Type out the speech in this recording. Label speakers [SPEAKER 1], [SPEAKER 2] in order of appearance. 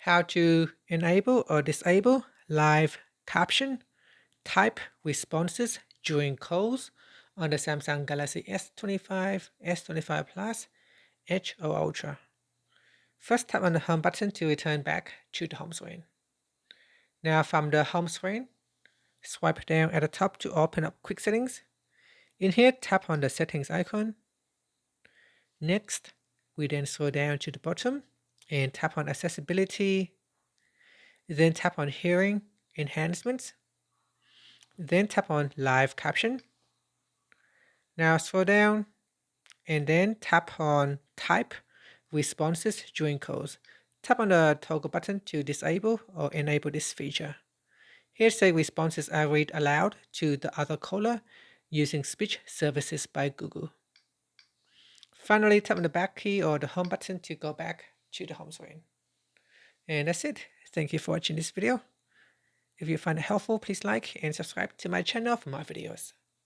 [SPEAKER 1] how to enable or disable live caption type responses during calls on the Samsung Galaxy S25, S25 Plus, Edge or Ultra. First, tap on the home button to return back to the home screen. Now from the home screen, swipe down at the top to open up quick settings. In here, tap on the settings icon. Next, we then scroll down to the bottom and tap on accessibility. Then tap on hearing enhancements. Then tap on live caption. Now scroll down and then tap on type responses during calls. Tap on the toggle button to disable or enable this feature. Here say responses are read aloud to the other caller using speech services by Google. Finally, tap on the back key or the home button to go back to the home screen. And that's it. Thank you for watching this video. If you find it helpful, please like and subscribe to my channel for more videos.